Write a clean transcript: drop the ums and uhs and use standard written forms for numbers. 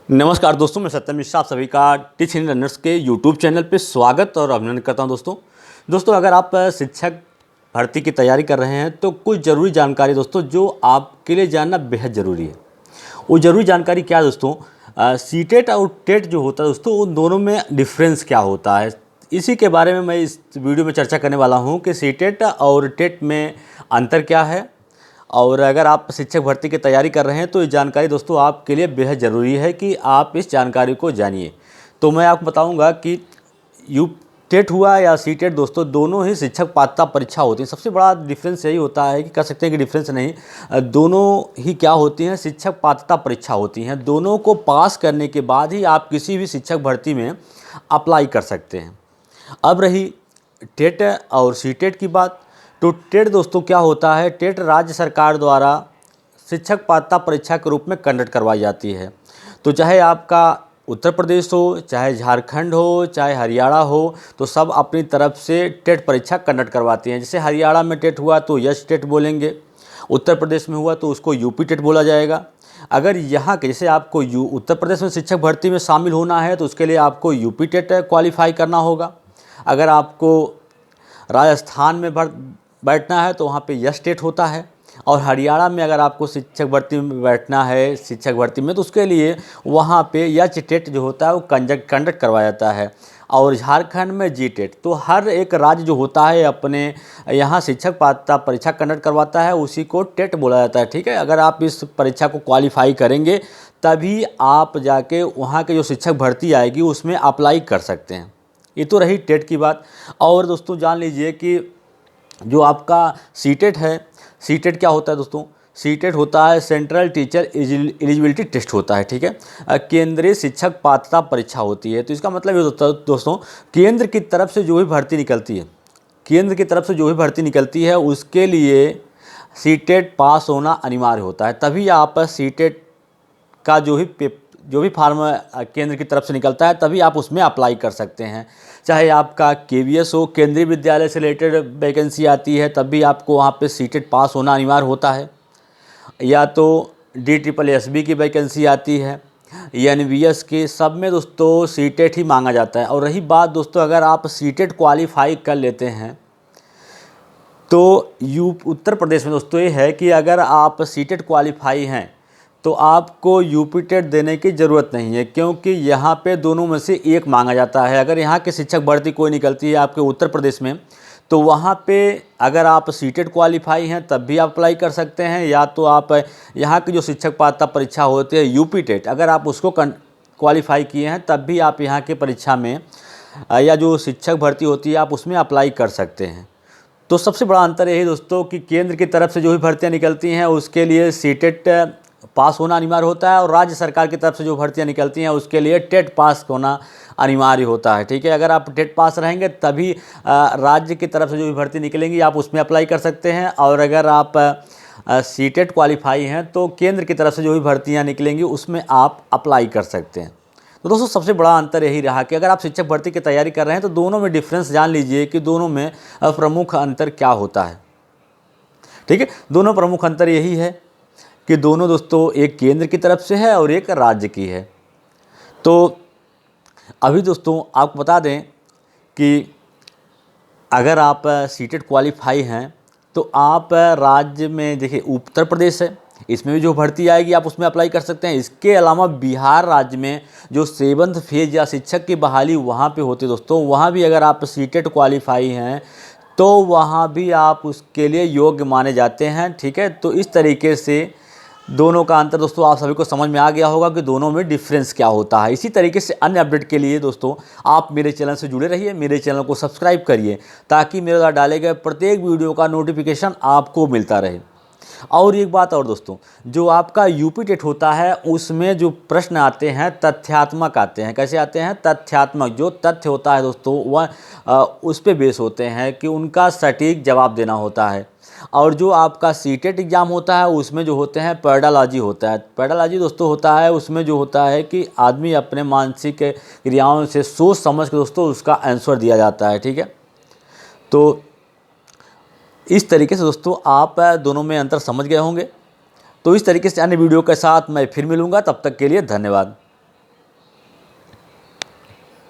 नमस्कार दोस्तों, मैं सत्यम मिश्रा आप सभी का टीच हिंदी लर्नर्स के यूट्यूब चैनल पे स्वागत और अभिनंदन करता हूं। दोस्तों अगर आप शिक्षक भर्ती की तैयारी कर रहे हैं तो कुछ ज़रूरी जानकारी दोस्तों जो आपके लिए जानना बेहद ज़रूरी है। वो ज़रूरी जानकारी क्या है दोस्तों? सीटेट और टेट जो होता है दोस्तों, उन दोनों में डिफरेंस क्या होता है, इसी के बारे में मैं इस वीडियो में चर्चा करने वाला हूँ कि सीटेट और टेट में अंतर क्या है। और अगर आप शिक्षक भर्ती की तैयारी कर रहे हैं तो ये जानकारी दोस्तों आपके लिए बेहद ज़रूरी है कि आप इस जानकारी को जानिए। तो मैं आपको बताऊंगा कि यू टेट हुआ या सी टेट दोस्तों, दोनों ही शिक्षक पात्रता परीक्षा होती है। सबसे बड़ा डिफरेंस यही होता है कि कह सकते हैं कि डिफरेंस नहीं, दोनों ही क्या होती हैं, शिक्षक पात्रता परीक्षा होती हैं। दोनों को पास करने के बाद ही आप किसी भी शिक्षक भर्ती में अप्लाई कर सकते हैं। अब रही टेट और सी टेट की बात, तो टेट दोस्तों क्या होता है? टेट राज्य सरकार द्वारा शिक्षक पात्रता परीक्षा के रूप में कंडक्ट करवाई जाती है। तो चाहे आपका उत्तर प्रदेश हो, चाहे झारखंड हो, चाहे हरियाणा हो, तो सब अपनी तरफ से टेट परीक्षा कंडक्ट करवाती हैं। जैसे हरियाणा में टेट हुआ तो यस टेट बोलेंगे, उत्तर प्रदेश में हुआ तो उसको यूपी टेट बोला जाएगा। अगर यहाँ के जैसे आपको उत्तर प्रदेश में शिक्षक भर्ती में शामिल होना है तो उसके लिए आपको यूपी टेट क्वालिफाई करना होगा। अगर आपको राजस्थान में बैठना है तो वहाँ पे यस टेट होता है। और हरियाणा में अगर आपको शिक्षक भर्ती में बैठना है शिक्षक भर्ती में, तो उसके लिए वहाँ पे यच टेट जो होता है वो कंडक्ट करवाया जाता है। और झारखंड में जी टेट। तो हर एक राज्य जो होता है अपने यहाँ शिक्षक पात्रता परीक्षा कंडक्ट करवाता है, उसी को टेट बोला जाता है। ठीक है, अगर आप इस परीक्षा को क्वालिफाई करेंगे तभी आप जाके वहाँ के जो शिक्षक भर्ती आएगी उसमें अप्लाई कर सकते हैं। ये तो रही टेट की बात। और दोस्तों जान लीजिए कि जो आपका सीटेट है, सीटेट क्या होता है दोस्तों? सीटेट होता है सेंट्रल टीचर एलिजिबिलिटी टेस्ट होता है। ठीक है, केंद्रीय शिक्षक पात्रता परीक्षा होती है। तो इसका मतलब ये होता है दोस्तों, केंद्र की तरफ से जो भी भर्ती निकलती है, केंद्र की तरफ से जो भी भर्ती निकलती है उसके लिए सीटेट पास होना अनिवार्य होता है। तभी आप सीटेट का जो भी फार्म केंद्र की तरफ से निकलता है तभी आप उसमें अप्लाई कर सकते हैं। चाहे आपका केवीएस हो, केंद्रीय विद्यालय से रिलेटेड वैकेंसी आती है, तब भी आपको वहाँ पे सीटेट पास होना अनिवार्य होता है। या तो DSSB की वैकेंसी आती है, एनवीएस की, सब में दोस्तों सीटेट ही मांगा जाता है। और रही बात दोस्तों, अगर आप सीटेट क्वालिफाई कर लेते हैं तो उत्तर प्रदेश में दोस्तों ये है कि अगर आप सीटेट क्वालिफाई हैं तो आपको यूपी टेट देने की ज़रूरत नहीं है, क्योंकि यहाँ पे दोनों में से एक मांगा जाता है। अगर यहाँ की शिक्षक भर्ती कोई निकलती है आपके उत्तर प्रदेश में, तो वहाँ पे अगर आप सीटेट क्वालिफाई हैं तब भी आप अप्लाई कर सकते हैं, या तो आप यहाँ की जो शिक्षक पात्रता परीक्षा होती है यूपी टेट, अगर आप उसको क्वालिफाई किए हैं तब भी आप यहाँ की परीक्षा में या जो शिक्षक भर्ती होती है आप उसमें अप्लाई कर सकते हैं। तो सबसे बड़ा अंतर यही दोस्तों कि केंद्र की तरफ से जो भी भर्तियाँ निकलती हैं उसके लिए सीटेट पास होना अनिवार्य होता है, और राज्य सरकार की तरफ से जो भर्तियां निकलती हैं उसके लिए टेट पास होना अनिवार्य होता है। ठीक है, अगर आप टेट पास रहेंगे तभी राज्य की तरफ से जो भी भर्ती निकलेंगी आप उसमें अप्लाई कर सकते हैं। और अगर आप सीटेट क्वालिफाई हैं तो केंद्र की तरफ से जो भी भर्तियां निकलेंगी उसमें आप अप्लाई कर सकते हैं। तो दोस्तों सबसे बड़ा अंतर यही रहा कि अगर आप शिक्षक भर्ती की तैयारी कर रहे हैं तो दोनों में डिफरेंस जान लीजिए कि दोनों में प्रमुख अंतर क्या होता है। ठीक है, दोनों प्रमुख अंतर यही है कि दोनों दोस्तों एक केंद्र की तरफ से है और एक राज्य की है। तो अभी दोस्तों आपको बता दें कि अगर आप सीटेट क्वालिफाई हैं तो आप राज्य में देखिए उत्तर प्रदेश है, इसमें भी जो भर्ती आएगी आप उसमें अप्लाई कर सकते हैं। इसके अलावा बिहार राज्य में जो 7th फेज या शिक्षक की बहाली वहाँ पे होती है दोस्तों, वहाँ भी अगर आप सीटेट क्वालिफाई हैं तो वहाँ भी आप उसके लिए योग्य माने जाते हैं। ठीक है, तो इस तरीके से दोनों का अंतर दोस्तों आप सभी को समझ में आ गया होगा कि दोनों में डिफरेंस क्या होता है। इसी तरीके से अन्य अपडेट के लिए दोस्तों आप मेरे चैनल से जुड़े रहिए, मेरे चैनल को सब्सक्राइब करिए ताकि मेरे द्वारा डाले गए प्रत्येक वीडियो का नोटिफिकेशन आपको मिलता रहे। और एक बात और दोस्तों, जो आपका यूपी टेट होता है उसमें जो प्रश्न आते हैं तथ्यात्मक आते हैं। कैसे आते हैं? तथ्यात्मक। जो तथ्य होता है दोस्तों वह उस पर बेस होते हैं कि उनका सटीक जवाब देना होता है। और जो आपका सीटेट एग्ज़ाम होता है उसमें जो होते हैं पेडालॉजी होता है। पेडालॉजी दोस्तों होता है उसमें जो होता है कि आदमी अपने मानसिक क्रियाओं से सोच समझ के दोस्तों उसका आंसर दिया जाता है। ठीक है, तो इस तरीके से दोस्तों आप दोनों में अंतर समझ गए होंगे। तो इस तरीके से अन्य वीडियो के साथ मैं फिर मिलूँगा, तब तक के लिए धन्यवाद।